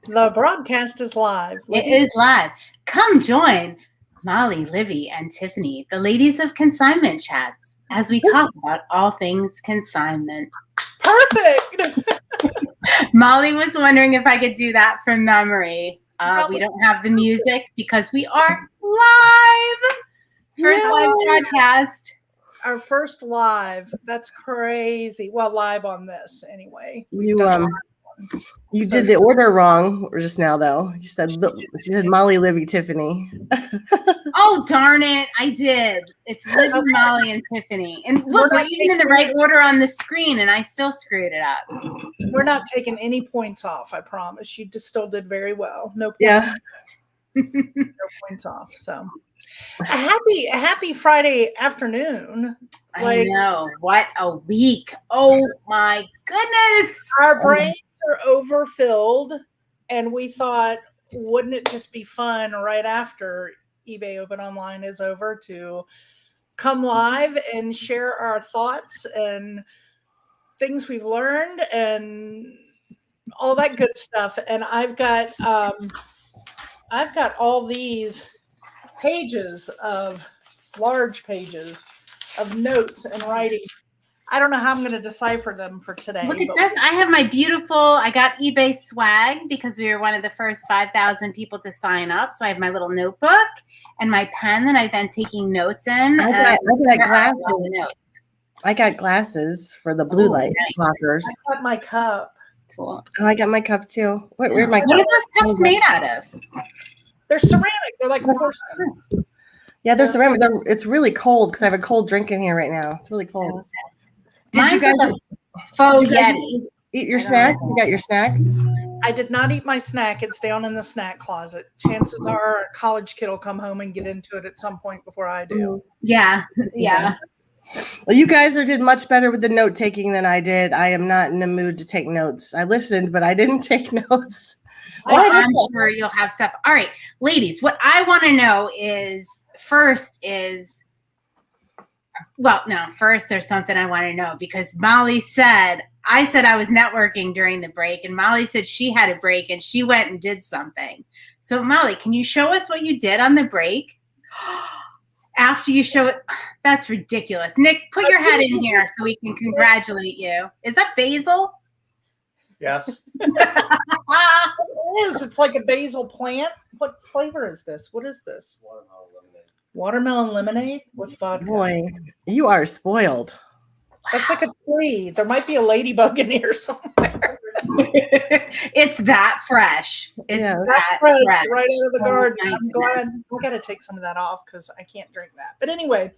The broadcast is live. It is live. Come join Molly, Livy, and Tiffany, the ladies of Consignment Chats, as we talk about all things consignment. Perfect. Molly was wondering if I could do that from memory. We don't have the music because we are live. First live broadcast. Our first live. That's crazy. Well, live on this anyway. You did the order wrong just now, though. You said Molly, Livy, Tiffany. Oh, darn it. I did. It's Livy, Molly, and Tiffany. And look, we're even in the right order on the screen, and I still screwed it up. We're not taking any points off, I promise. You just still did very well. No points. Yeah. No points off. So a happy Friday afternoon. I know. What a week. Oh my goodness. Our brains are overfilled, and we thought, wouldn't it just be fun right after eBay Open Online is over to come live and share our thoughts and things we've learned and all that good stuff. And I've got all these large pages of notes and writing. I don't know how I'm going to decipher them for today. Look at this. I have I got eBay swag because we were one of the first 5,000 people to sign up. So I have my little notebook and my pen that I've been taking notes in. I got glasses for the blue light blockers. I got my cup. Cool. Oh, I got my cup too. What are those cups made out of? They're ceramic. They're like porcelain. Yeah, they're ceramic. It's really cold because I have a cold drink in here right now. It's really cold. Did you guys faux Yeti eat your snack? You got your snacks? I did not eat my snack. It's down in the snack closet. Chances are a college kid will come home and get into it at some point before I do. Yeah. Well, you guys did much better with the note taking than I did. I am not in the mood to take notes. I listened, but I didn't take notes. Well, I'm sure you'll have stuff. All right, ladies, what I want to know first there's something I want to know because Molly said I was networking during the break and Molly said she had a break and she went and did something. So Molly, can you show us what you did on the break? After you show it, that's ridiculous. Nick, put your head in here so we can congratulate you. Is that basil? Yes. It is. It's like a basil plant. What flavor is this? What is this? Watermelon lemonade with vodka. Boy, you are spoiled. That's like a tree. There might be a ladybug in here somewhere. It's that fresh. It's that fresh. Right out of the garden. I'm glad. We got to take some of that off because I can't drink that. But anyway,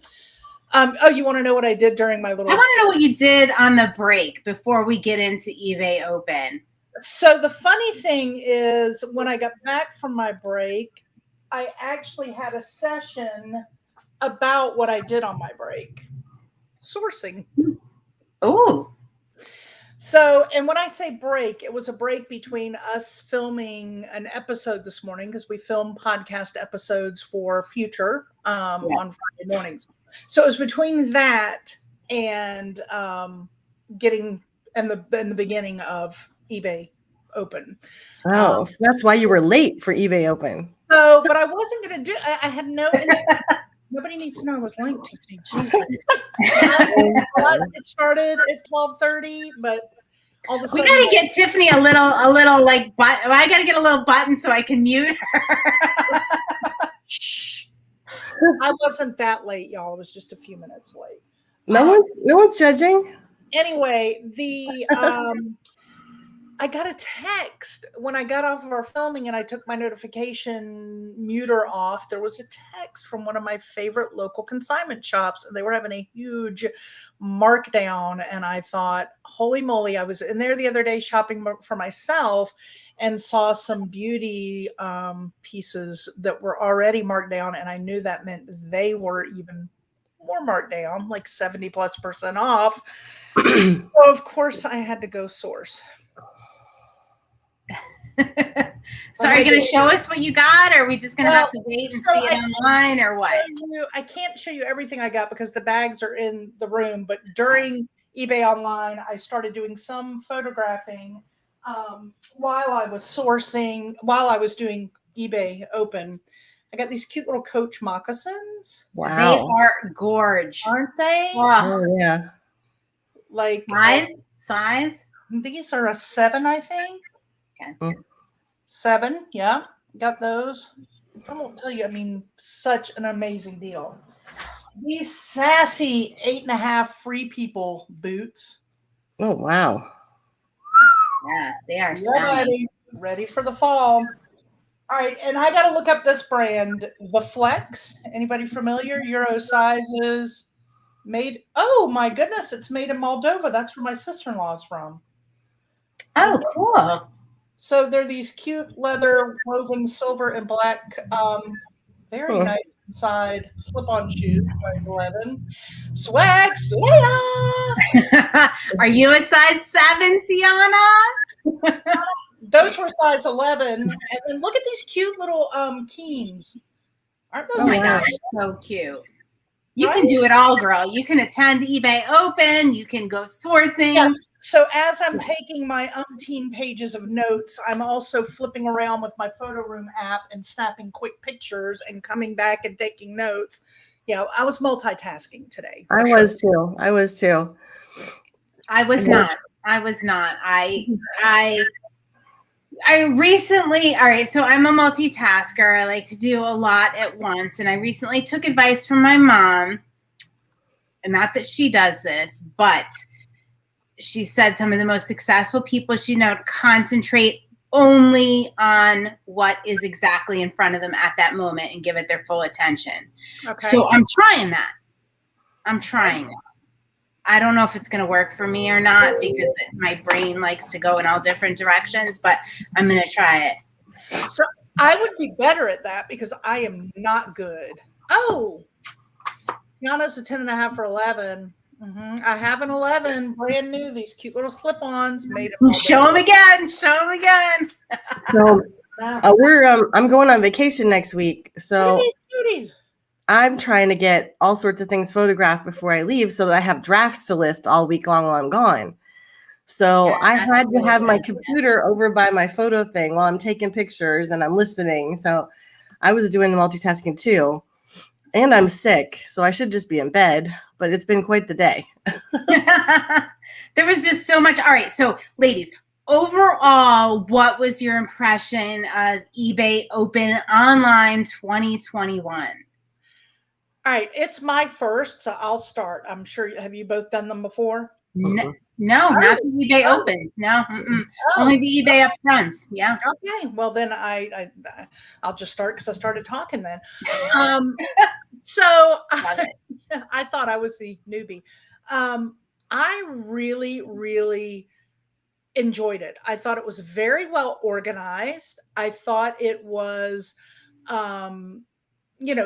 you want to know what I did during my little? I want to know what you did on the break before we get into eBay Open. So the funny thing is, when I got back from my break, I actually had a session about what I did on my break. Sourcing. Oh. So, and when I say break, it was a break between us filming an episode this morning because we film podcast episodes for future on Friday mornings. So it was between that and getting in the beginning of eBay Open. Oh, so that's why you were late for eBay Open. So, but I wasn't going to do. I had no intent. Nobody needs to know I was late, Tiffany. Jesus. It started at 12:30, but all of a sudden we got to get Tiffany a little like button. I got to get a little button so I can mute her. Shh. I wasn't that late, y'all. It was just a few minutes late. No one's judging. Anyway, I got a text when I got off of our filming and I took my notification muter off. There was a text from one of my favorite local consignment shops, and they were having a huge markdown. And I thought, holy moly, I was in there the other day shopping for myself and saw some beauty pieces that were already marked down. And I knew that meant they were even more marked down, like 70+% off. So of course I had to go source. So are you going to show us what you got, or are we just going to have to wait and see it online, or what? I can't show you everything I got because the bags are in the room, but during eBay Online, I started doing some photographing while I was sourcing, while I was doing eBay Open, I got these cute little Coach moccasins. They Wow. are gorge. Aren't they? Oh, Oh, yeah. Like size. these are a 7, I think. Okay. Mm. 7, yeah. Got those. I won't tell you. I mean, such an amazing deal. These sassy 8.5 Free People boots. Oh, wow. Yeah, they are Yeah, stunning. ready for the fall. All right, and I got to look up this brand, the Flex. Anybody familiar? Euro sizes. Made. Oh my goodness, it's made in Moldova. That's where my sister-in-law is from. Oh, cool. So they're these cute leather woven silver and black, very Hmm. nice inside slip-on shoes. Size 11. Swag Slayer. Are you a size 7, Tiana? Those were size 11. And then look at these cute little Keens. Aren't those Oh my wow. gosh, so cute. You Right? can do it all, girl. You can attend eBay Open. You can go sourcing. Yes. So as I'm taking my umpteen pages of notes, I'm also flipping around with my photo room app and snapping quick pictures and coming back and taking notes. Yeah, I was multitasking today. I was too. I was too. I was not. I recently, all right, so I'm a multitasker. I like to do a lot at once. And I recently took advice from my mom. And not that she does this, but she said some of the most successful people she knows concentrate only on what is exactly in front of them at that moment and give it their full attention. Okay. So I'm trying that. I don't know if it's going to work for me or not because my brain likes to go in all different directions, but I'm going to try it. So I would be better at that because I am not good. Oh, Tiana's a 10.5 for 11. I have an 11, brand new. These cute little slip-ons made of. Show them again. So I'm going on vacation next week. So Look at these cuties. I'm trying to get all sorts of things photographed before I leave so that I have drafts to list all week long while I'm gone. So Yeah, I that's had to really have my good. computer over by my photo thing while I'm taking pictures and I'm listening. So I was doing the multitasking too. And I'm sick, so I should just be in bed, but it's been quite the day. There was just so much. All right, so ladies, overall, what was your impression of eBay Open Online 2021? All right, it's my first, so I'll start. I'm sure. Have you both done them before? No, not the eBay Opens. No, only the eBay upfronts. Yeah. Okay. Well, then I'll just start because I started talking then. So I thought I was the newbie. I really, really enjoyed it. I thought it was very well organized. I thought it was,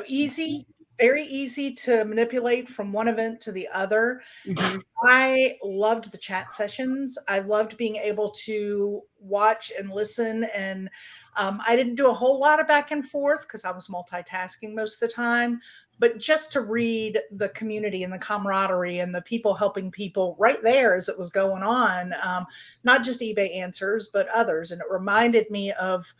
easy. Very easy to manipulate from one event to the other. Mhm. I loved the chat sessions. I loved being able to watch and listen. And I didn't do a whole lot of back and forth because I was multitasking most of the time. But just to read the community and the camaraderie and the people helping people right there as it was going on, not just eBay Answers, but others. And it reminded me of,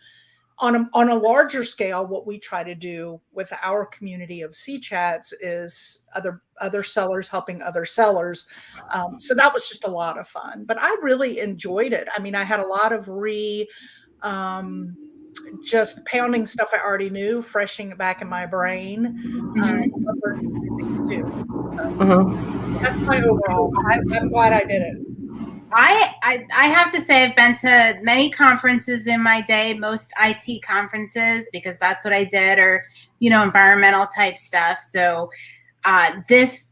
on a larger scale, what we try to do with our community of C chats is other sellers helping other sellers. So that was just a lot of fun, but I really enjoyed it. I mean, I had a lot of just pounding stuff I already knew, freshing it back in my brain. That's my overall. I'm glad I did it. I have to say I've been to many conferences in my day, most IT conferences because that's what I did, or environmental type stuff. So this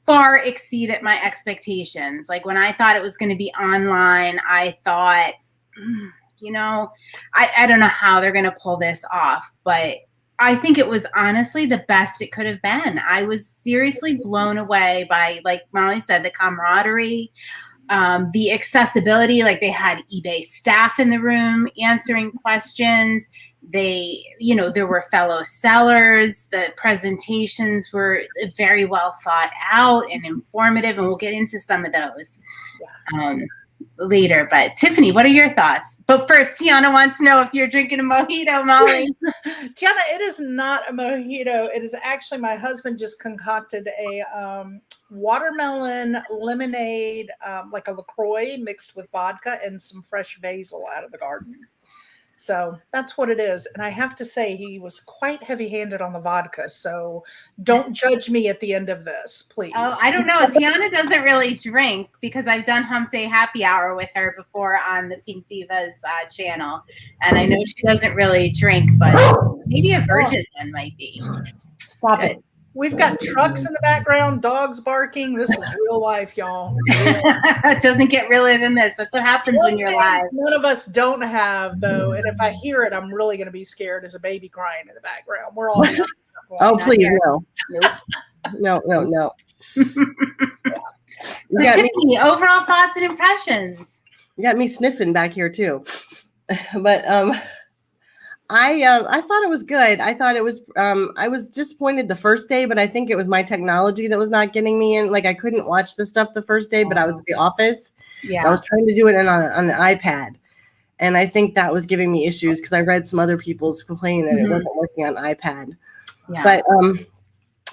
far exceeded my expectations. Like when I thought it was going to be online, I thought, I don't know how they're going to pull this off, but I think it was honestly the best it could have been. I was seriously blown away by, like Molly said, the camaraderie. The accessibility, like they had eBay staff in the room answering questions. There were fellow sellers. The presentations were very well thought out and informative, and we'll get into some of those. later. But Tiffany, what are your thoughts? But first, Tiana wants to know if you're drinking a mojito, Molly. Tiana, it is not a mojito. It is actually my husband just concocted a watermelon lemonade, like a LaCroix mixed with vodka and some fresh basil out of the garden. So that's what it is. And I have to say, he was quite heavy-handed on the vodka. So don't judge me at the end of this, please. Oh, I don't know. Tiana doesn't really drink because I've done Hump Day Happy Hour with her before on the Pink Divas channel. And I know she doesn't really drink, but maybe a virgin one might be. Stop it. We've got trucks in the background, dogs barking. This is real life, y'all. It doesn't get realer than this. That's what happens when you're live. None of us don't have, though. And if I hear it, I'm really going to be scared as a baby crying in the background. We're all. Oh, please, no. No. You got Tiffany, overall thoughts and impressions. You got me sniffing back here too. But I thought it was good. I thought it was I was disappointed the first day, but I think it was my technology that was not getting me in. Like I couldn't watch the stuff the first day, but I was at the office. Yeah. I was trying to do it on an iPad. And I think that was giving me issues because I read some other people's complaining that it wasn't working on iPad. Yeah. But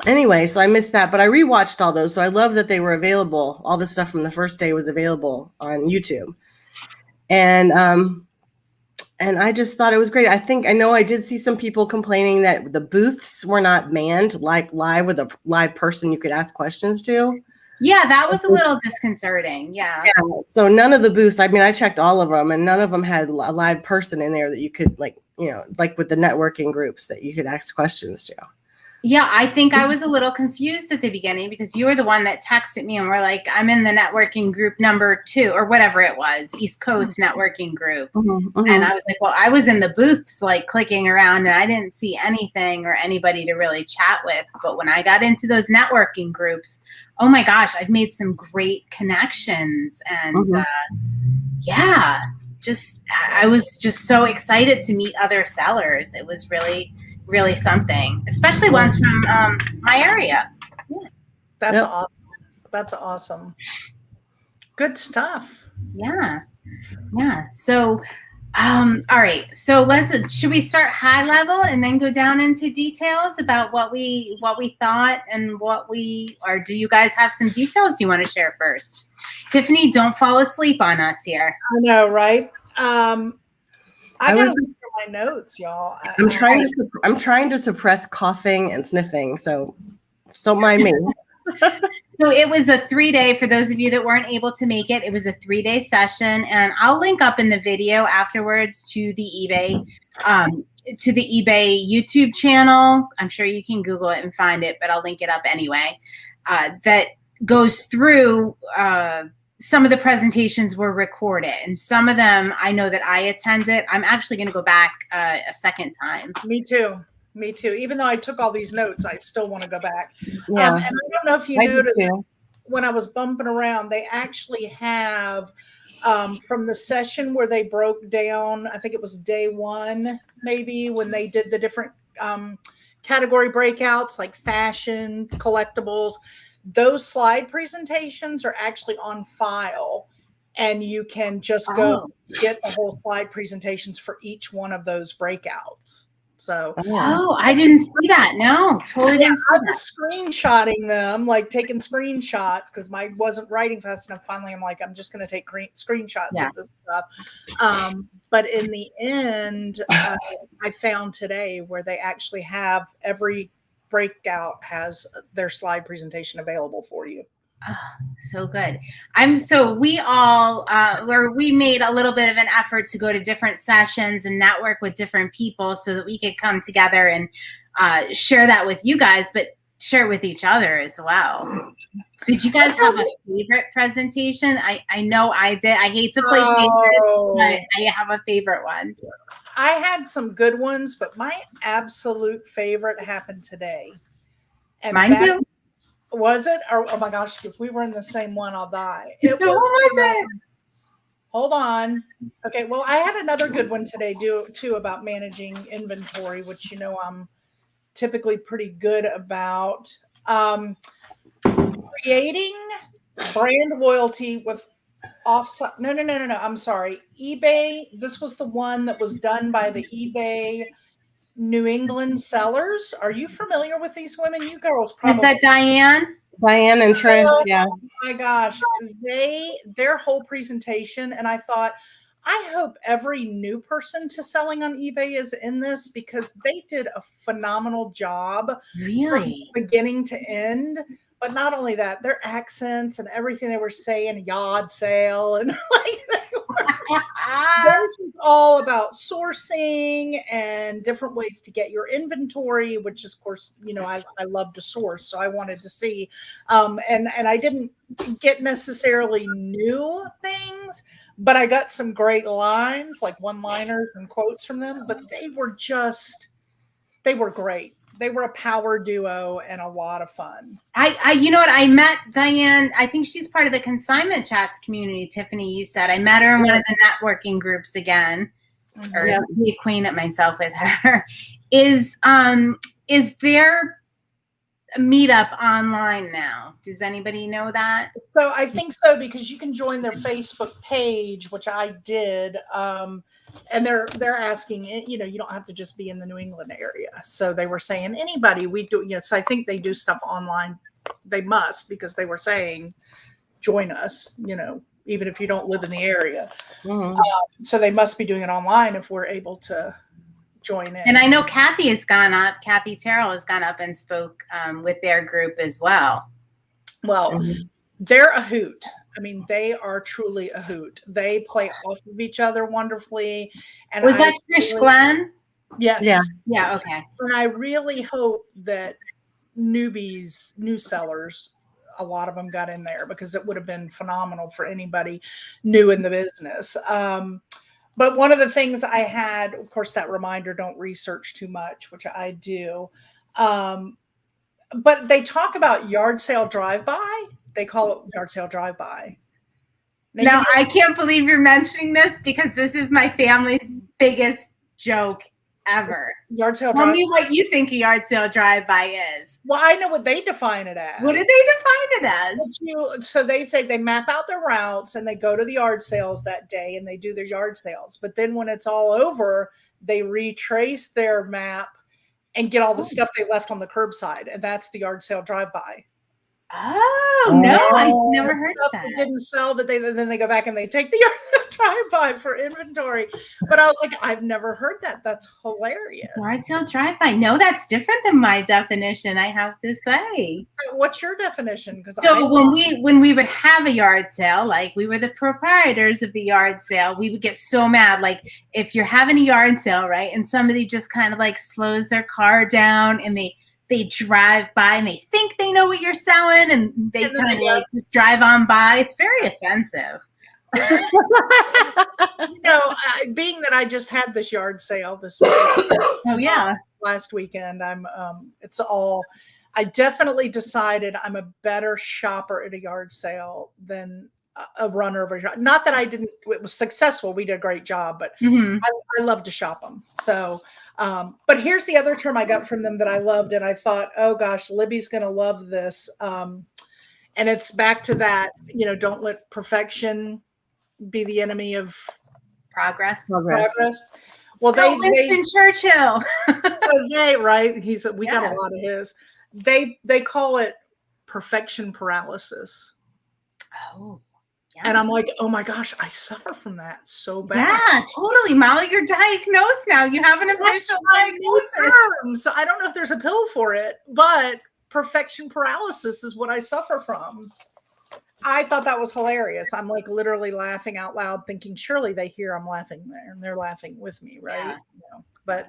anyway, so I missed that, but I rewatched all those. So I love that they were available. All the stuff from the first day was available on YouTube. And I just thought it was great. I know I did see some people complaining that the booths were not manned, like live with a live person you could ask questions to. Yeah, that was a little disconcerting. Yeah. So none of the booths, I mean, I checked all of them and none of them had a live person in there that you could like with the networking groups that you could ask questions to. Yeah, I think I was a little confused at the beginning because you were the one that texted me and were like, I'm in the networking group number 2 or whatever it was, East Coast networking group. And I was like, well, I was in the booths like clicking around and I didn't see anything or anybody to really chat with. But when I got into those networking groups, oh my gosh, I've made some great connections. And I was just so excited to meet other sellers. It was really something, especially ones from my area. That's awesome. That's awesome. Good stuff. Yeah. So, all right. So should we start high level and then go down into details about what we thought and or do you guys have some details you want to share first? Tiffany, don't fall asleep on us here. I know, right? I gotta look through my notes, y'all. I'm trying to suppress coughing and sniffing, so don't mind me. So it was a 3-day, for those of you that weren't able to make it, it was a 3-day session, and I'll link up in the video afterwards to the eBay YouTube channel. I'm sure you can Google it and find it, but I'll link it up anyway. That goes through some of the presentations were recorded, and some of them I know that I attended. I'm actually going to go back a second time. Me too. Even though I took all these notes, I still want to go back. Yeah. And I don't know if you noticed when I was bumping around, they actually have from the session where they broke down, I think it was day 1, maybe, when they did the different category breakouts like fashion, collectibles. Those slide presentations are actually on file, and you can just go get the whole slide presentations for each one of those breakouts. So, I didn't see that. No, totally didn't see I that. was screenshotting them, like taking screenshots because mine wasn't writing fast enough. Finally, I'm like, I'm just going to take screenshots of this stuff. But in the end, I found today where they actually have every breakout has their slide presentation available for you. Oh, so good. We made a little bit of an effort to go to different sessions and network with different people so that we could come together and share that with you guys, but share with each other as well. Did you guys have a favorite presentation? I know I did. I hate to play favorites, but I have a favorite one. I had some good ones, but my absolute favorite happened today. And mine too. Was it? Or, oh my gosh, if we were in the same one, I'll die. It was. Hold on. Okay, well, I had another good one today too about managing inventory, which I'm typically pretty good about. Creating brand loyalty with offsite. No. I'm sorry. eBay. This was the one that was done by the eBay New England sellers. Are you familiar with these women? You girls Is probably. that Diane? Diane and Trish, yeah. Oh my gosh, their whole presentation, and I thought, I hope every new person to selling on eBay is in this because they did a phenomenal job from Really? beginning to end. But not only that, their accents and everything they were saying, yard sale, and like theirs was all about sourcing and different ways to get your inventory, which is, of course, I love to source, so I wanted to see, and I didn't get necessarily new things, but I got some great lines, like one-liners and quotes from them. But they were great. They were a power duo and a lot of fun. You know what? I met Diane. I think she's part of the Consignment Chats community. Tiffany, you said I met her in one of the networking groups again, or be acquainted myself with her. Is there a meetup online now? Does anybody know that? So I think so, because you can join their Facebook page, which I did, and they're asking, you don't have to just be in the New England area. So they were saying anybody we do, so I think they do stuff online. They must, because they were saying join us, even if you don't live in the area. Mhm. So they must be doing it online if we're able to join in. And I know Kathy has gone up. Kathy Terrell has gone up and spoke with their group as well. Well, they're a hoot. I mean, they are truly a hoot. They play off of each other wonderfully. And Was that Trish Glenn? Yes. Yeah. Okay. And I really hope that new sellers, a lot of them got in there, because it would have been phenomenal for anybody new in the business. But one of the things I had, of course, that reminder, don't research too much, which I do. But they talk about yard sale drive-by. They call it yard sale drive-by. Now, I can't believe you're mentioning this, because this is my family's biggest joke ever. Yard sale Tell drive-by. me what you think a yard sale drive-by is. Well, I know what they define it as. What do they define it as? So they say they map out their routes and they go to the yard sales that day and they do their yard sales. But then when it's all over, they retrace their map and get all the stuff they left on the curbside. And that's the yard sale drive-by. Oh, no, I've never heard of that. Didn't sell that. Then they go back and they take the yard drive-by for inventory. But I was like, I've never heard that. That's hilarious. Yard sale drive-by. No, that's different than my definition, I have to say. So what's your definition? So when we would have a yard sale, like we were the proprietors of the yard sale, we would get so mad. Like if you're having a yard sale, right, and somebody just kind of like slows their car down and they drive by and they think they know what you're selling, and they kind of like just drive on by. It's very offensive. Being that I just had this yard sale last weekend, I definitely decided I'm a better shopper at a yard sale than a runner of a shop. Not that it was successful. We did a great job, but I love to shop them. So, but here's the other term I got from them that I loved. And I thought, oh gosh, Libby's going to love this. And it's back to that, don't let perfection be the enemy of progress. Well, Winston Churchill. Right. We got a lot of his. They call it perfection paralysis. Oh. Yeah. And I'm like, oh my gosh, I suffer from that so bad. Yeah, totally, Molly. You're diagnosed now. You have an official diagnosis. So I don't know if there's a pill for it, but perfection paralysis is what I suffer from. I thought that was hilarious. I'm like literally laughing out loud, thinking, surely they hear I'm laughing there, and they're laughing with me, right? Yeah. But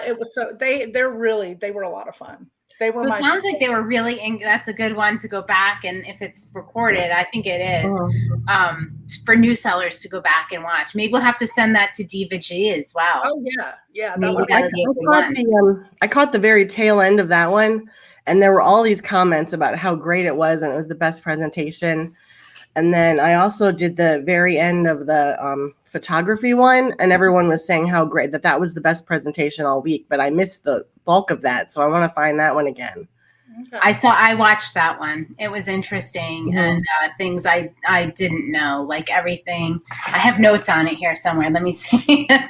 it was they were a lot it sounds like they were really that's a good one to go back, and if it's recorded, I think it is, for new sellers to go back and watch. Maybe we'll have to send that to Diva G as well. Oh yeah. I caught the very tail end of that one, and there were all these comments about how great it was, and it was the best presentation. And then I also did the very end of the photography one, and everyone was saying how great that was the best presentation all week, but I missed the bulk of that. So I want to find that one again. Okay. I watched that one. It was interesting, Mhm. and things I didn't know, like everything. I have notes on it here somewhere. Let me see. Let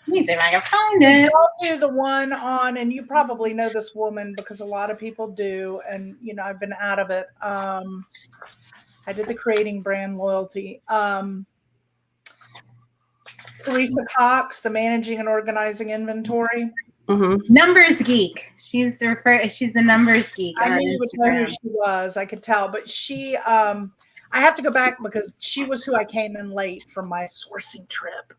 me see if I can find it. I'll do the one on, and you probably know this woman because a lot of people do, and I've been out of it. I did the creating brand loyalty. Teresa Cox, the managing and organizing inventory. Mm-hmm. Numbers geek. She's the numbers geek I on knew you would know who Instagram. she was. I could tell, but she, I have to go back because she was who I came in late from my sourcing trip.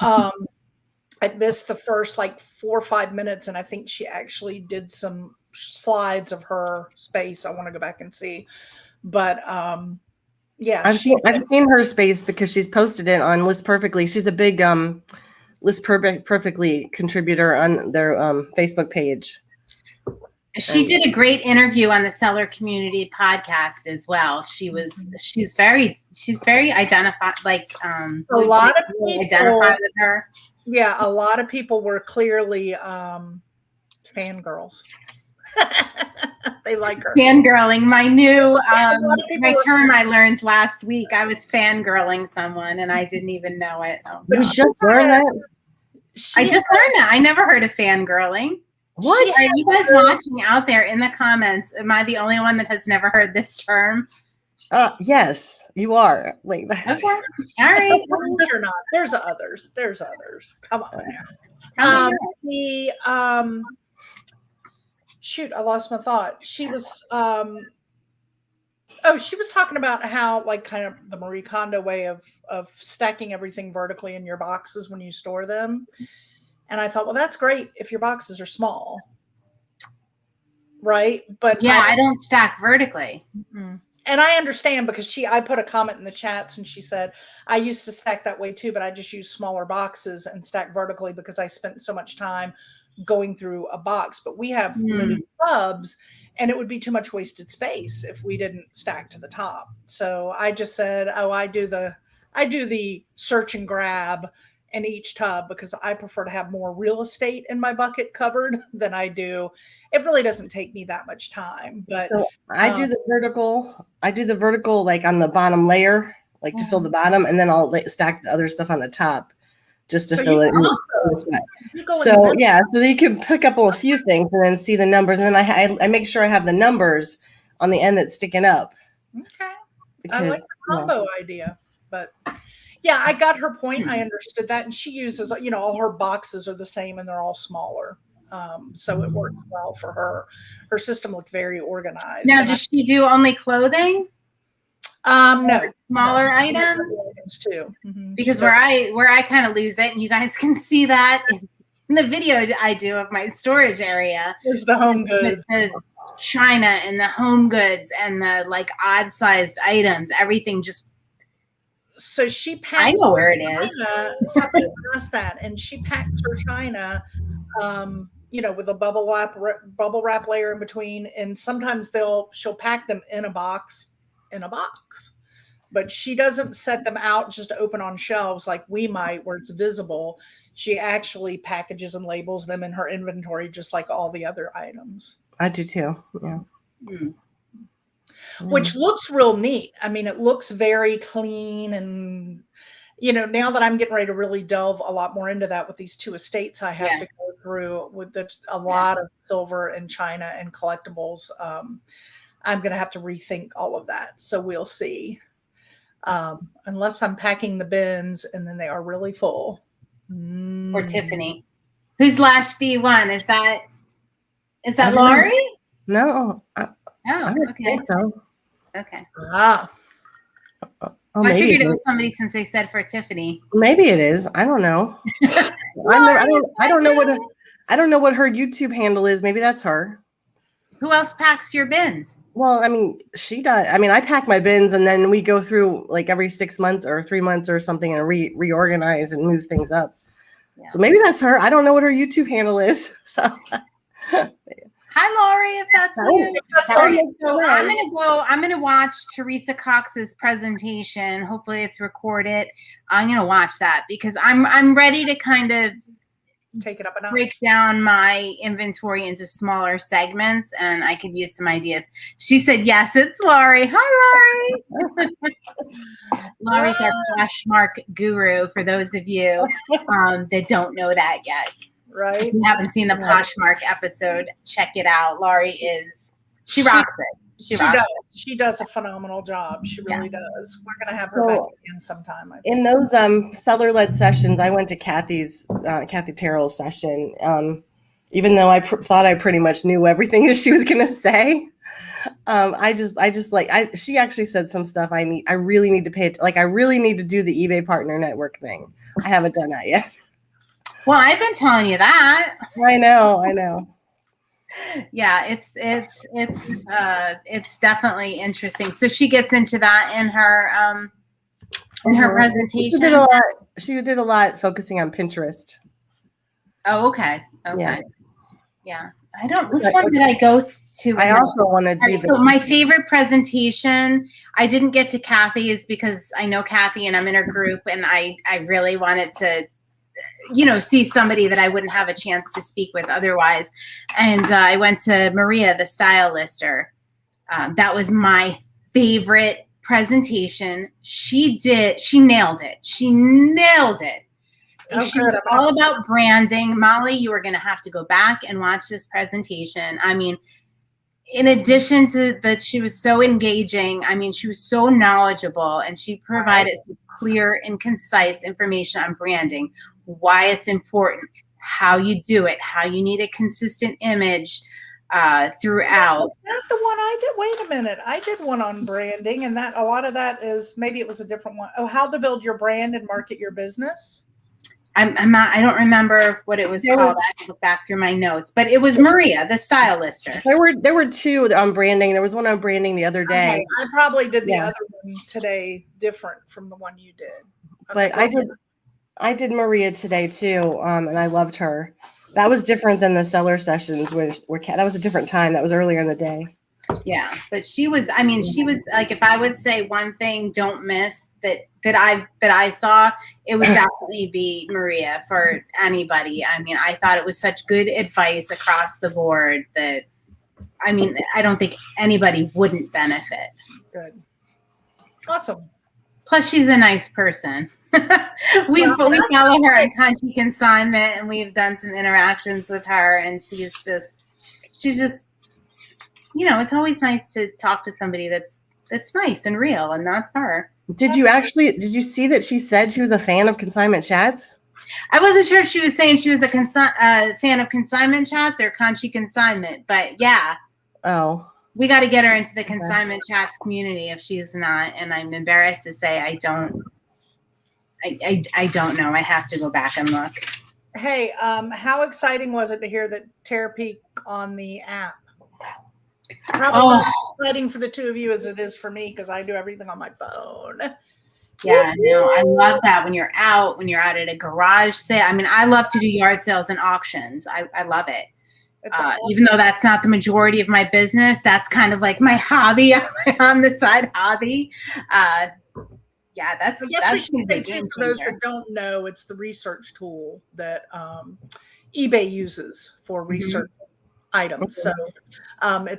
I missed the first like 4 or 5 minutes, and I think she actually did some slides of her space. I want to go back and see, but yeah, I've seen her space because she's posted it on List Perfectly. She's a big List Perfectly contributor on their Facebook page. She did a great interview on the Seller Community podcast as well. She's very identified, like a lot of people identify with her. Yeah, a lot of people were clearly fangirls. They like her. Fangirling, my new my were- term I learned last week. I was fangirling someone and I didn't even know it. Oh, You God. just learned that? I just learned that. I never heard of fangirling. What? Are you guys watching out there in the comments? Am I the only one that has never heard this term? Yes, you are. Like that's Okay. All right. You're not. There's others. Come on now. Shoot, I lost my thought. She was she was talking about how like kind of the Marie Kondo way of stacking everything vertically in your boxes when you store them. And I thought, well, that's great if your boxes are small. Right? But yeah, I don't stack vertically. Mm-hmm. And I understand because I put a comment in the chats and she said, I used to stack that way too, but I just use smaller boxes and stack vertically because I spent so much time going through a box. But we have living tubs and it would be too much wasted space if we didn't stack to the top. So I just said, I do the search and grab in each tub because I prefer to have more real estate in my bucket covered than I do. It really doesn't take me that much time, but so I do the vertical like on the bottom layer, like to fill the bottom, and then I'll stack the other stuff on the top just to fill it in. So yeah, so you can pick up a few things and then see the numbers, and then I make sure I have the numbers on the end that's sticking up. Okay. Because, I like the combo idea, but yeah, I got her point. I understood that. And she uses, all her boxes are the same and they're all smaller. So it works well for her. Her system looked very organized. Now, does she do only clothing? No. Smaller items too. Mm-hmm. Because where I kind of lose it, and you guys can see that in the video I do of my storage area. Is the home goods. The China and the home goods and the like odd sized items, everything just. So she packs. I know where it is. Somebody asked that, and she packs her China, with a bubble wrap layer in between, and sometimes she'll pack them in a box, but she doesn't set them out just to open on shelves like we might, where it's visible. She actually packages and labels them in her inventory, just like all the other items. I do too. Yeah. Which looks real neat. I mean, it looks very clean. And, now that I'm getting ready to really delve a lot more into that with these 2 estates I have to go through with a lot of silver and China and collectibles, I'm going to have to rethink all of that. So we'll see. Unless I'm packing the bins and then they are really full. Or Tiffany. Who's Lash B1? Is that Laurie? No. I don't think so. Okay. Ah. I figured it was somebody since they said for Tiffany. Maybe it is. I don't know. I don't know what her YouTube handle is. Maybe that's her. Who else packs your bins? Well, I mean, she does. I mean, I pack my bins and then we go through like every 6 months or 3 months or something and reorganize and move things up. Yeah. So maybe that's her. I don't know what her YouTube handle is. So hi, Laurie, if that's you. So I'm gonna watch Teresa Cox's presentation. Hopefully it's recorded. I'm gonna watch that because I'm ready to kind of take it up a notch. break down my inventory into smaller segments, and I could use some ideas. She said, yes, it's Lori. Hi, Lori. Lori's our Poshmark guru, for those of you that don't know that yet. Right. If you haven't seen the Poshmark episode, check it out. Lori she rocks it. She rocks does. it. She does a phenomenal job. She really does. We're gonna have her So, back again sometime. I think. In those seller-led sessions, I went to Kathy Terrell's session. Even though I thought I pretty much knew everything that she was gonna say, she actually said some stuff I really need to pay it. Like I really need to do the eBay Partner Network thing. I haven't done that yet. Well, I've been telling you that. I know. Yeah, it's definitely interesting. So she gets into that in her presentation. She did a lot focusing on Pinterest. Oh, okay. Yeah. I don't. Which one did I go to? I also want to do. So my favorite presentation, I didn't get to Kathy's because I know Kathy and I'm in her group, and I really wanted to, see somebody that I wouldn't have a chance to speak with otherwise. And I went to Maria, the style lister. That was my favorite presentation. She nailed it. She was all about branding. Molly, you are going to have to go back and watch this presentation. I mean, in addition to that, she was so engaging. I mean, she was so knowledgeable, and she provided some clear and concise information on branding, why it's important, how you do it, how you need a consistent image throughout. Was that the one I did? Wait a minute. I did one on branding, and that a lot of that is, maybe it was a different one. Oh, how to build your brand and market your business. I don't remember what it was called. I have to look back through my notes, but it was Maria, the style lister. There were two on branding. There was one on branding the other day. Okay. I probably did the other one today, different from the one you did. Okay. But I did Maria today too, and I loved her. That was different than the seller sessions, that was a different time. That was earlier in the day. Yeah, but she was like, if I would say one thing, don't miss that I saw, it would definitely be Maria for anybody. I mean, I thought it was such good advice across the board that, I mean, I don't think anybody wouldn't benefit. Good. Awesome. Plus, she's a nice we follow her on Country Consignment, and we've done some interactions with her, and she's just, it's always nice to talk to somebody that's nice and real, and that's her. Did you see that she said she was a fan of Consignment Chats? I wasn't sure if she was saying she was a fan of Consignment Chats or Country Consignment, but yeah. Oh. We got to get her into the Consignment Chats community if she's not, and I'm embarrassed to say I don't know. I have to go back and look. Hey, how exciting was it to hear that Terapeak on the app? Probably as exciting for the two of you as it is for me, because I do everything on my phone. Yeah, no, I love that when you're out at a garage sale. I mean, I love to do yard sales and auctions. I love it. Awesome. Even though that's not the majority of my business, that's kind of like my hobby, on the side hobby. Yeah, that's we should say too, for those that don't know, it's the research tool that eBay uses for research items.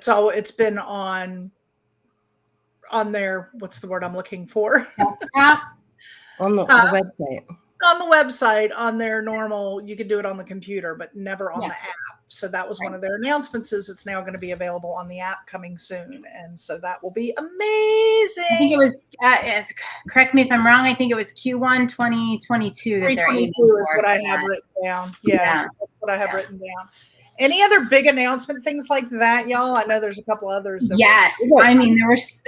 So it's been on their, what's the word I'm looking for? On the website. On the website, on their normal, you could do it on the computer, but never on the app. So that was one of their announcements, is it's now going to be available on the app coming soon. And so that will be amazing. I think it was, correct me if I'm wrong, I think it was Q1 2022 that they're aiming for. Is what I have written down. Yeah, that's what I have written down. Any other big announcement, things like that, y'all? I know there's a couple others. Yes. I mean, there was...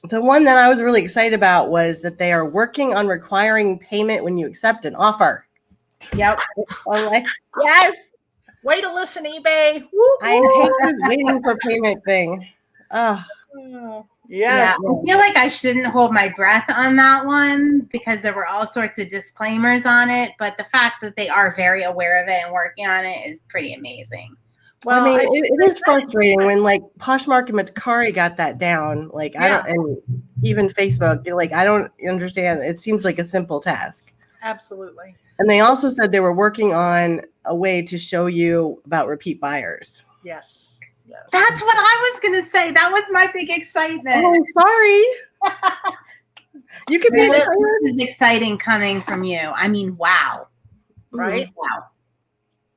The one that I was really excited about was that they are working on requiring payment when you accept an offer. Yep. I'm like, yes. Way to listen, eBay. Woo-hoo. I hate this waiting for payment thing. Oh. Yes. Yeah, I feel like I shouldn't hold my breath on that one because there were all sorts of disclaimers on it. But the fact that they are very aware of it and working on it is pretty amazing. Well, I mean, it is frustrating when like Poshmark and Macari got that down. Like I don't, and even Facebook, I don't understand. It seems like a simple task. Absolutely. And they also said they were working on a way to show you about repeat buyers. Yes. Yes. That's what I was going to say. That was my big excitement. Oh, sorry. You could be This excited. is exciting coming from you. I mean, wow. Right? Wow.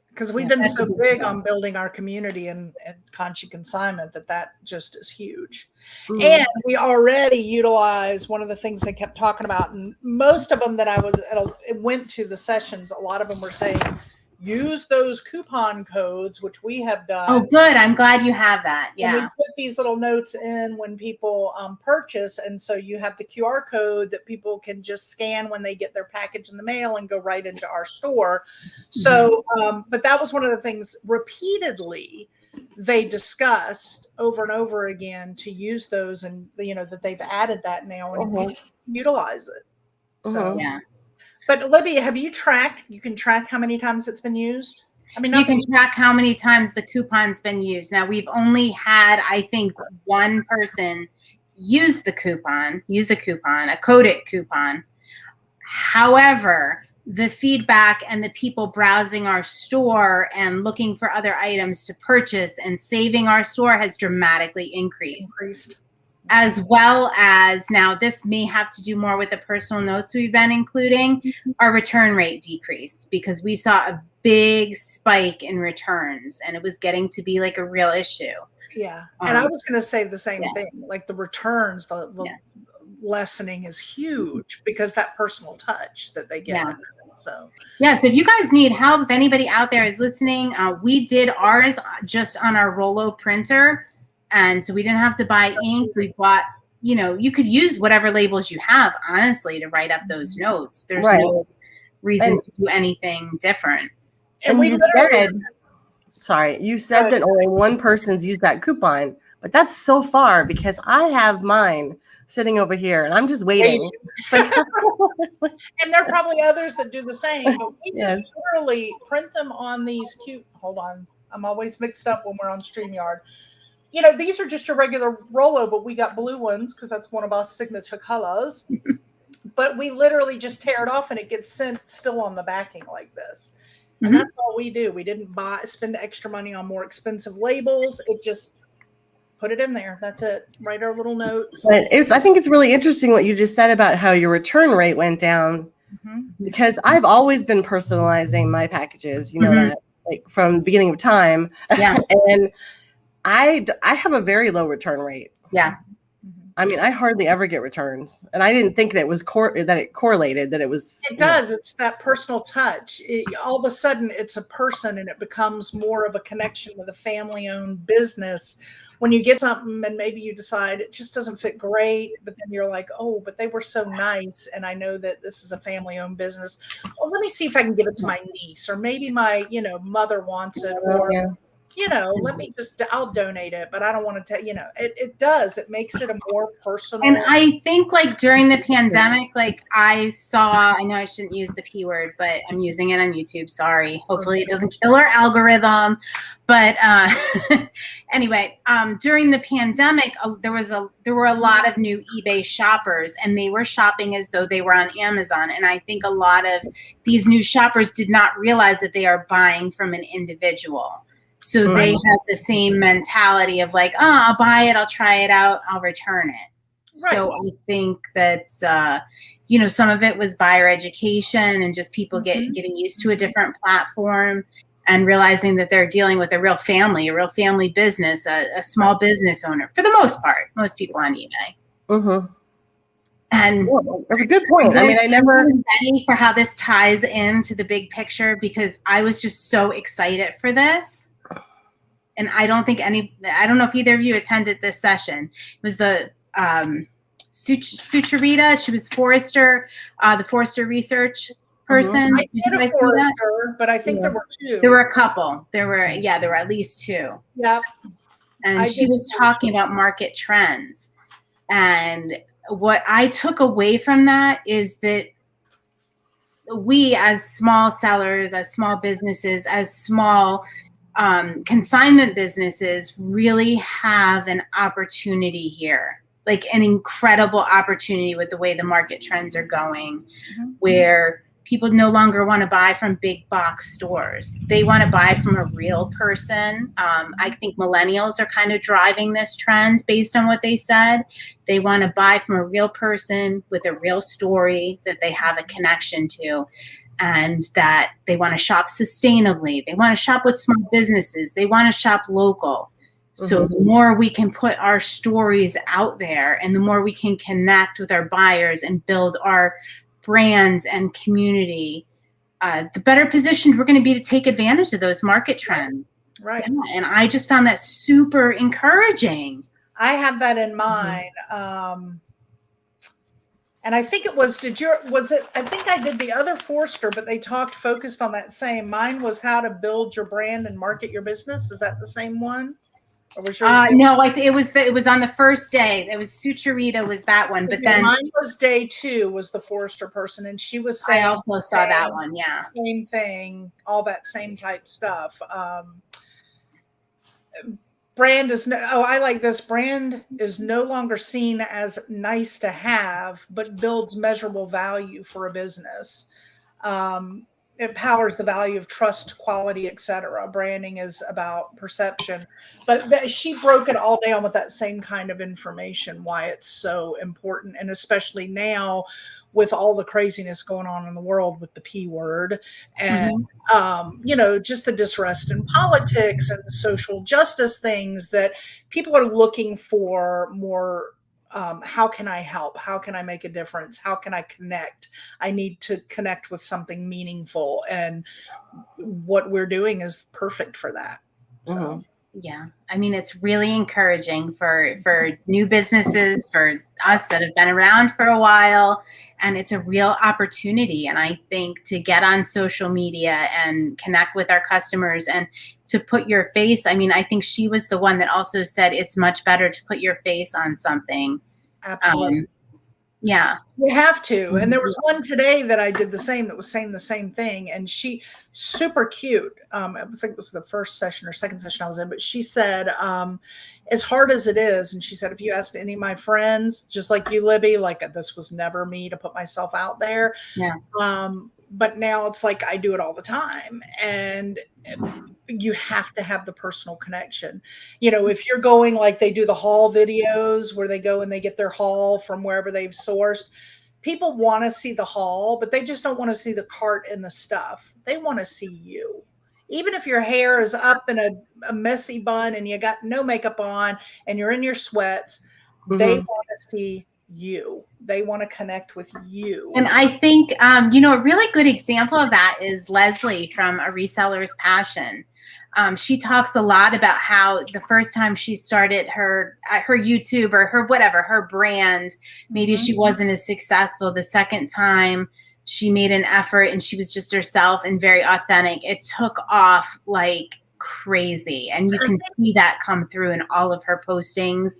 Because we've Yeah, been that's so a good big one. on building our community and Conchi Consignment that just is huge. Mhm. And we already utilize one of the things they kept talking about, and most of them that went to the sessions, a lot of them were saying, use those coupon codes, which we have done. Oh, good. I'm glad you have that. And we Yeah. put these little notes in when people purchase. And so you have the QR code that people can just scan when they get their package in the mail and go right into our store. So, but that was one of the things repeatedly they discussed over and over again to use those, and that they've added that now and people utilize it. So, Yeah. but Libby, have you tracked? You can track how many times it's been used. I mean, You can track how many times the coupon's been used. Now, we've only had, I think, one person use a coded coupon. However, the feedback and the people browsing our store and looking for other items to purchase and saving our store has dramatically increased. As well as, now this may have to do more with the personal notes we've been including, our return rate decreased because we saw a big spike in returns and it was getting to be like a real issue. Yeah. And I was going to say the same thing, like the returns, the lessening is huge because that personal touch that they get. So if you guys need help, if anybody out there is listening, we did ours just on our Rollo printer. And so we didn't have to buy ink. We bought, you could use whatever labels you have, honestly, to write up those notes. There's no reason to do anything different. And we you said that only one person's used that coupon, but that's so far because I have mine sitting over here and I'm just waiting. And there are probably others that do the same, but we just literally print them on these cute, hold on, I'm always mixed up when we're on StreamYard. These are just your regular Rollo, but we got blue ones because that's one of our signature colors. But we literally just tear it off and it gets sent still on the backing like this. And that's all we do. We didn't spend extra money on more expensive labels. It just put it in there. That's it. Write our little notes. But I think it's really interesting what you just said about how your return rate went down because I've always been personalizing my packages, that like from the beginning of time. Yeah. And I have a very low return rate. Yeah. I mean, I hardly ever get returns, and I didn't think that it was that it correlated. That it was. It does. It's that personal touch. All of a sudden, it's a person, and it becomes more of a connection with a family-owned business. When you get something, and maybe you decide it just doesn't fit great, but then you're like, "Oh, but they were so nice, and I know that this is a family-owned business. Well, let me see if I can give it to my niece, or maybe my, mother wants it, or." Let me I'll donate it, but I don't want to it does. It makes it a more personal. And I think like during the pandemic, like I know I shouldn't use the P word, but I'm using it on YouTube. Sorry. Hopefully it doesn't kill our algorithm. But anyway, during the pandemic, there were a lot of new eBay shoppers and they were shopping as though they were on Amazon. And I think a lot of these new shoppers did not realize that they are buying from an individual. So they had the same mentality of like, oh, I'll buy it, I'll try it out, I'll return it. Right. So I think that, some of it was buyer education and just people getting used to a different platform and realizing that they're dealing with a real family business, a small business owner, for the most part, most people on eBay. And that's a good point. I mean, I never ready for how this ties into the big picture because I was just so excited for this. And I don't know if either of you attended this session. It was the Sucharita. She was the Forrester research person. I did a Forrester, but I think there were two. There were a couple. There were at least two. Yep. And she was talking about market trends. And what I took away from that is that we as small sellers, as small businesses, as small consignment businesses really have an opportunity here, like an incredible opportunity with the way the market trends are going, where people no longer want to buy from big box stores. They want to buy from a real person. I think millennials are kind of driving this trend based on what they said. They want to buy from a real person with a real story that they have a connection to, and that they want to shop sustainably. They want to shop with small businesses. They want to shop local. So the more we can put our stories out there, and the more we can connect with our buyers and build our brands and community, the better positioned we're going to be to take advantage of those market trends. Right. Yeah, and I just found that super encouraging. I have that in mind. And I think it was, I think I did the other Forrester, but they focused on that same. Mine was how to build your brand and market your business. Is that the same one? Or was yours no, it was on the first day. It was Sucharita was that one, but then mine was day 2 was the Forrester person, and she was saying I also saw that one. Yeah, same thing, all that same type stuff. Brand is I like this. Brand is no longer seen as nice to have, but builds measurable value for a business. It powers the value of trust, quality, etc. Branding is about perception, but she broke it all down with that same kind of information, why it's so important. And especially now with all the craziness going on in the world with the P word and, just the disrest in politics and social justice things, that people are looking for more. How can I help? How can I make a difference? How can I connect? I need to connect with something meaningful. And what we're doing is perfect for that. So. Yeah. I mean, it's really encouraging for new businesses, for us that have been around for a while, and it's a real opportunity. And I think to get on social media and connect with our customers and to put your face, I mean, I think she was the one that also said it's much better to put your face on something. Absolutely. Yeah. You have to. And there was one today that I did the same, that was saying the same thing. And she, super cute. I think it was the first session or second session I was in, but she said, as hard as it is, and she said, if you asked any of my friends, just like you, Libby, like this was never me to put myself out there. Yeah. But now it's like I do it all the time. And you have to have the personal connection. If you're going, like they do the haul videos where they go and they get their haul from wherever they've sourced, people want to see the haul, but they just don't want to see the cart and the stuff. They want to see you. Even if your hair is up in a messy bun and you got no makeup on and you're in your sweats, they want to see you. They want to connect with you. And I think, a really good example of that is Leslie from A Reseller's Passion. She talks a lot about how the first time she started her YouTube or her brand, maybe she wasn't as successful. The second time she made an effort and she was just herself and very authentic. It took off like crazy. And you can see that come through in all of her postings.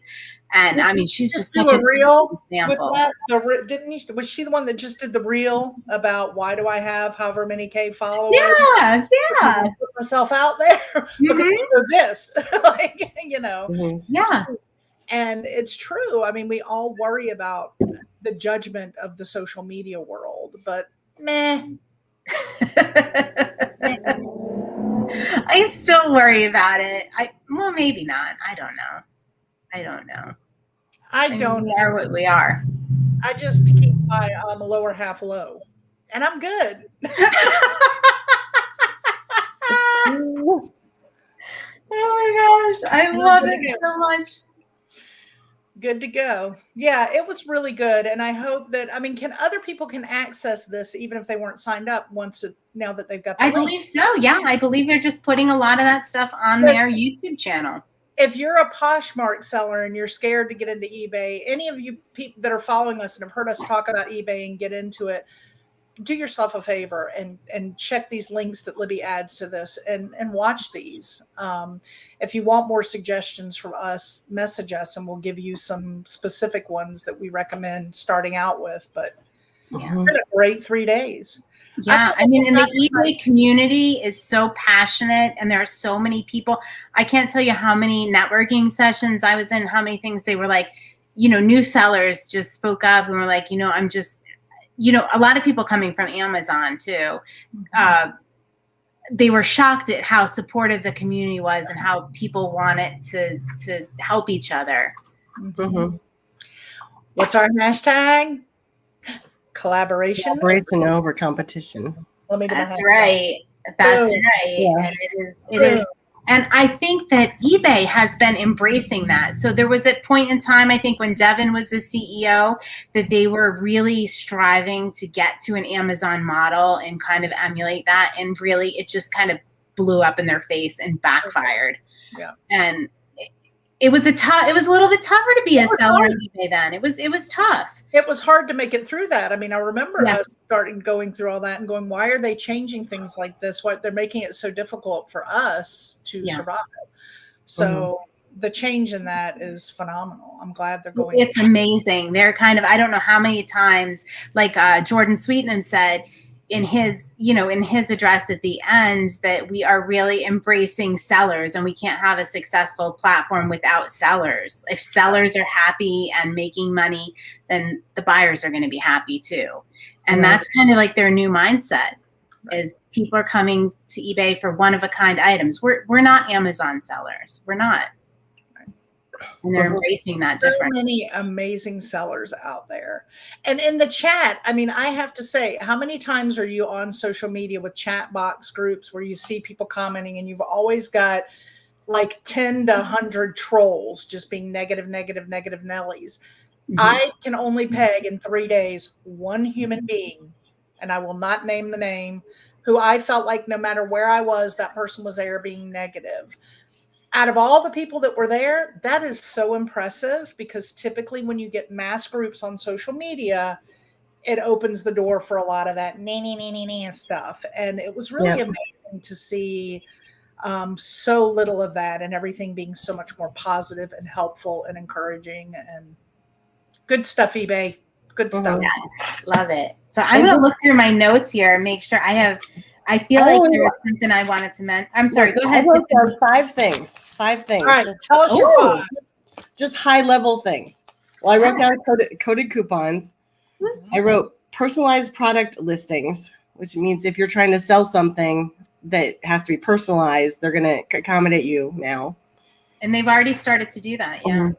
And I mean, she's just such a reel example. With that, was she the one that just did the reel about why do I have however many K followers? Yeah. Put myself out there because of this, Yeah. And it's true. I mean, we all worry about the judgment of the social media world, but meh. I still worry about it. Well, maybe not. I don't know. I mean, we are what we are. I just keep my lower half low, and I'm good. Oh my gosh, I love it so much. Good to go. Yeah, it was really good, and I hope that other people can access this even if they weren't signed up now that they've got the link? Believe so. Yeah, I believe they're just putting a lot of that stuff on their YouTube channel. If you're a Poshmark seller and you're scared to get into eBay, any of you people that are following us and have heard us talk about eBay and get into it, do yourself a favor and check these links that Libby adds to this and watch these. If you want more suggestions from us, message us and we'll give you some specific ones that we recommend starting out with. But it's been a great 3 days. Yeah, I mean, and the eBay community is so passionate and there are so many people. I can't tell you how many networking sessions I was in, how many things they were like, new sellers just spoke up and were like, a lot of people coming from Amazon too, they were shocked at how supportive the community was and how people wanted to help each other. Mm-hmm. What's our hashtag? Collaboration over competition. Let me do my That's hashtag. right. That's Boom. right. Yeah. And it is. And I think that eBay has been embracing that. So there was a point in time, I think, when Devin was the CEO, that they were really striving to get to an Amazon model and kind of emulate that. And really, it just kind of blew up in their face and backfired. Yeah. And it was a little bit tougher to be a seller on eBay then. It was tough. It was hard to make it through that. I mean, I remember Yeah. us going through all that and going, why are they changing things like this? Why they're making it so difficult for us to survive? So the change in that is phenomenal. I'm glad they're going. It's amazing. They're kind of, I don't know how many times, like Jordan Sweetnam said in his address at the end, that we are really embracing sellers and we can't have a successful platform without sellers. If sellers are happy and making money, then the buyers are going to be happy too. And that's kind of like their new mindset is people are coming to eBay for one-of-a-kind items. We're not Amazon sellers. We're not. And they're embracing that difference. So many amazing sellers out there. And in the chat, I mean, I have to say, how many times are you on social media with chat box groups where you see people commenting and you've always got like 10 to 100 trolls just being negative Nellies. I can only peg in 3 days one human being, and I will not name the name, who I felt like no matter where I was, that person was there being negative. Out of all the people that were there, that is so impressive because typically when you get mass groups on social media, it opens the door for a lot of that stuff. And it was really amazing to see so little of that and everything being so much more positive and helpful and encouraging and good stuff, eBay. Good stuff. Yeah, love it. So I'm going to look through my notes here and make sure I feel like there was something I wanted to mention. I'm sorry. Go ahead. I wrote down 5 things. 5 things. All right. Tell us your 5. Just high level things. Well, I wrote down coded coupons. I wrote personalized product listings, which means if you're trying to sell something that has to be personalized, they're going to accommodate you now. And they've already started to do that. Yeah.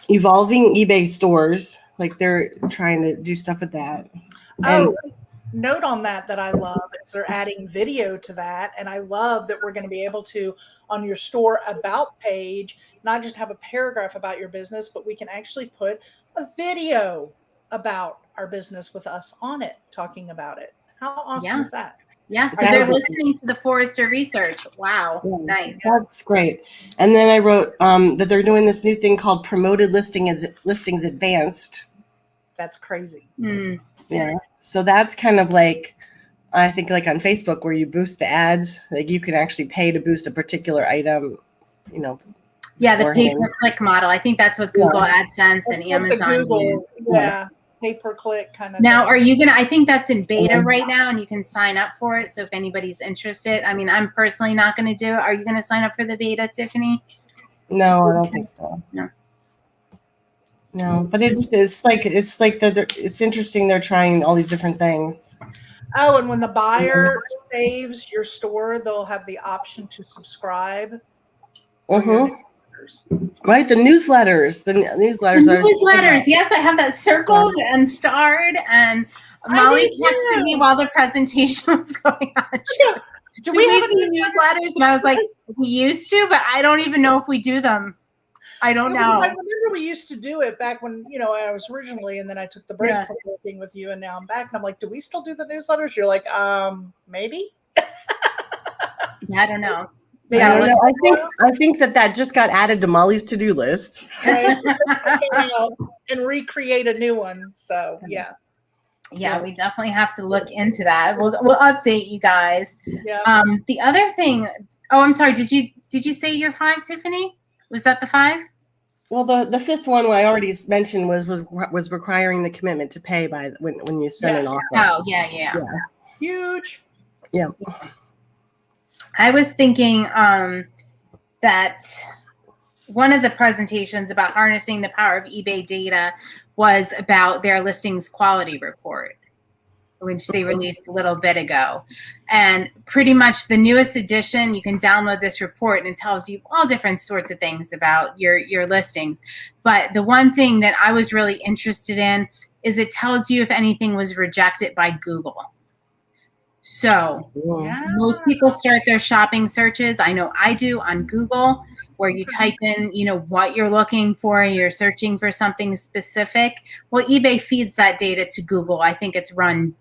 Evolving eBay stores. Like they're trying to do stuff with that. Note on that I love is they're adding video to that. And I love that we're going to be able to, on your store about page, not just have a paragraph about your business, but we can actually put a video about our business with us on it, talking about it. How awesome is that? Yeah, so they're listening to the Forrester research. Wow, nice. That's great. And then I wrote that they're doing this new thing called promoted listings advanced. That's crazy. Yeah. So that's kind of like, I think like on Facebook where you boost the ads, like you can actually pay to boost a particular item, Yeah, the pay-per-click model. I think that's what Google AdSense and Amazon use. Yeah. Pay-per-click kind of now thing. Are you gonna, I think that's in beta right now and you can sign up for it, so if anybody's interested. I mean, I'm personally not going to do it. Are you going to sign up for the beta, Tiffany? No, I don't think so. No, but it's interesting they're trying all these different things. Oh, and when the buyer saves your store, they'll have the option to subscribe. Right, the newsletters. Yes, I have that circled and starred. And Molly texted me while the presentation was going on. Do we do newsletters? And I was like, we used to, but I don't even know if we do them. I don't know. I remember we used to do it back when, I was originally, and then I took the break from working with you, and now I'm back. And I'm like, do we still do the newsletters? You're like, maybe. I don't know. Yeah, I think that just got added to Molly's to-do list. Right. And recreate a new one. So yeah, we definitely have to look into that. We'll update you guys. Yeah. The other thing. Oh, I'm sorry. Did you say your 5, Tiffany? Was that the 5? Well, the 5th one I already mentioned was requiring the commitment to pay by when you send an offer. Oh, yeah. Huge. Yeah. I was thinking that one of the presentations about harnessing the power of eBay data was about their listings quality report. which they released a little bit ago. And pretty much the newest edition, you can download this report and it tells you all different sorts of things about your listings. But the one thing that I was really interested in is it tells you if anything was rejected by Google. So most people start their shopping searches, I know I do, on Google, where you type in, what you're looking for, you're searching for something specific. Well, eBay feeds that data to Google. I think it's run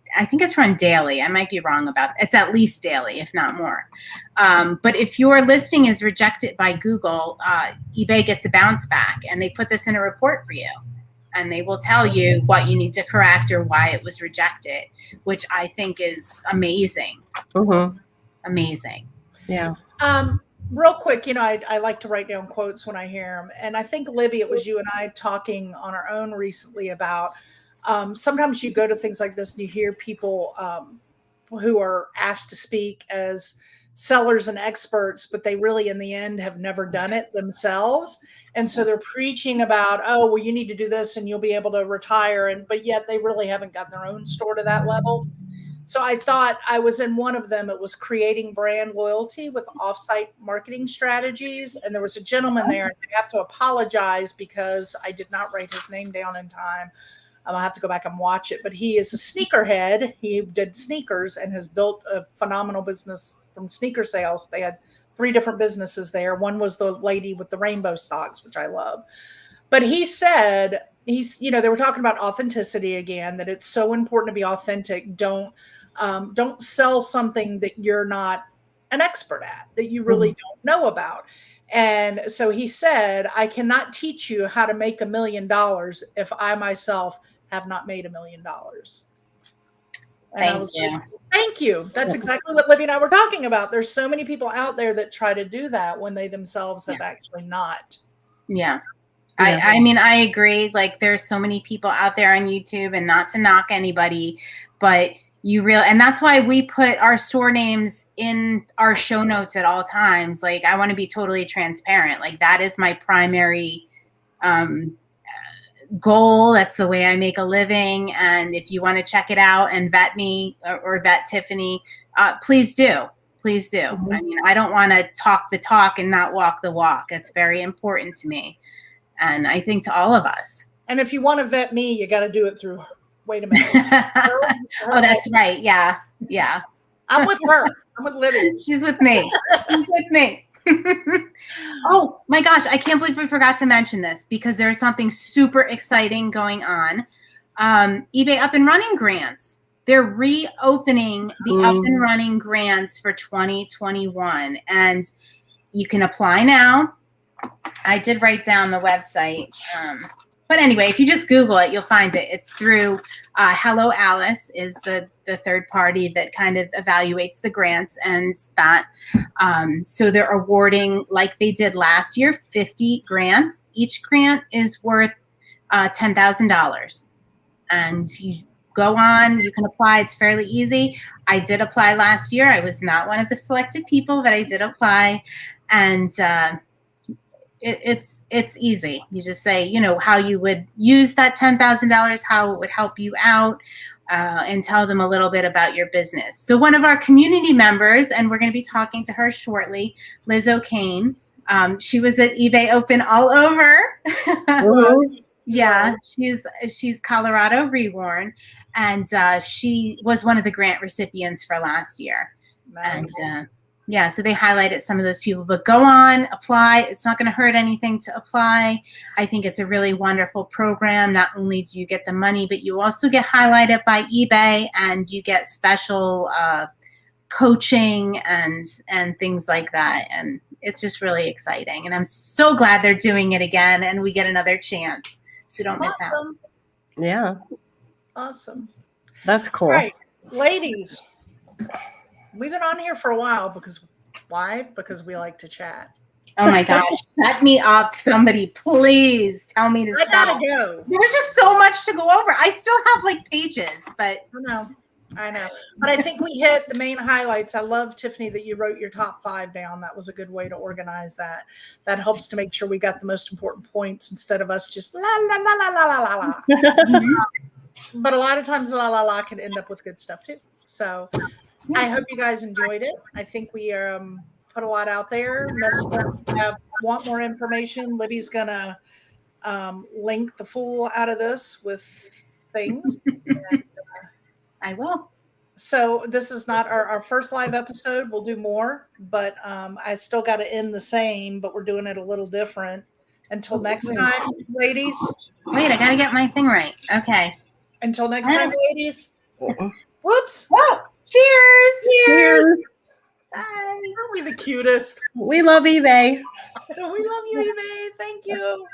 daily. I might be wrong about it. It's at least daily, if not more. But if your listing is rejected by Google, eBay gets a bounce back, and they put this in a report for you. And they will tell you what you need to correct or why it was rejected, which I think is amazing. Amazing. Yeah. Real quick, I like to write down quotes when I hear them. And I think, Libby, it was you and I talking on our own recently about sometimes you go to things like this and you hear people who are asked to speak as sellers and experts, but they really in the end have never done it themselves. And so they're preaching about, oh, well, you need to do this and you'll be able to retire. But yet they really haven't gotten their own store to that level. So I thought I was in one of them. It was creating brand loyalty with offsite marketing strategies. And there was a gentleman there, and I have to apologize because I did not write his name down in time. I'll have to go back and watch it. But he is a sneakerhead. He did sneakers and has built a phenomenal business from sneaker sales. They had 3 different businesses there. One was the lady with the rainbow socks, which I love. But he said, they were talking about authenticity again, that it's so important to be authentic. Don't sell something that you're not an expert at, that you really don't know about. And so he said, I cannot teach you how to make $1 million if I myself have not made $1 million. And thank you. That's exactly what Libby and I were talking about. There's so many people out there that try to do that when they themselves have actually not. Yeah. I mean, I agree. Like, there's so many people out there on YouTube, and not to knock anybody, but and that's why we put our store names in our show notes at all times. Like, I want to be totally transparent. Like, that is my primary goal. That's the way I make a living. And if you want to check it out and vet me or vet Tiffany, please do. Please do. I mean, I don't want to talk the talk and not walk the walk. It's very important to me. And I think to all of us. And if you want to vet me, you got to do it through, wait a minute. Oh, that's right. Yeah. Yeah. I'm with her. I'm with Libby. She's with me. She's with me. Oh my gosh. I can't believe we forgot to mention this, because there's something super exciting going on. eBay Up and Running grants. They're reopening the Up and Running grants for 2021. And you can apply now. I did write down the website. But anyway, if you just Google it, you'll find it. It's through Hello Alice is the third party that kind of evaluates the grants, and that. So they're awarding, like they did last year, 50 grants. Each grant is worth $10,000. And you go on, you can apply. It's fairly easy. I did apply last year. I was not one of the selected people, but I did apply. And it's easy. You just say, how you would use that $10,000, how it would help you out, and tell them a little bit about your business. So one of our community members, and we're going to be talking to her shortly, Liz O'Kane, she was at eBay Open all over. Yeah, she's Colorado reborn, and she was one of the grant recipients for last year. Nice. And yeah, so they highlighted some of those people, but go on, apply. It's not going to hurt anything to apply. I think it's a really wonderful program. Not only do you get the money, but you also get highlighted by eBay, and you get special coaching and things like that. And it's just really exciting. And I'm so glad they're doing it again, and we get another chance. So don't miss out. Yeah. Awesome. That's cool. All right, ladies. We've been on here for a while because we like to chat. Oh my gosh. Shut me up. Somebody, please tell me to stop. I gotta go. There was just so much to go over. I still have like pages, but I know. But I think we hit the main highlights. I love, Tiffany, that you wrote your top 5 down. That was a good way to organize that. That helps to make sure we got the most important points instead of us just la la la la la la la la. but a lot of times la la la can end up with good stuff too. So I hope you guys enjoyed it. I think we put a lot out there. Message us if you want more information. Libby's gonna link the fool out of this with things. I will. So this is not our first live episode. We'll do more, but I still got to end the same, but we're doing it a little different. Until next time, ladies. Wait, I got to get my thing right. Okay. Until next time, ladies. Whoops. Whoa. Cheers. Cheers. Bye. Aren't we the cutest? We love eBay. We love you, eBay. Thank you.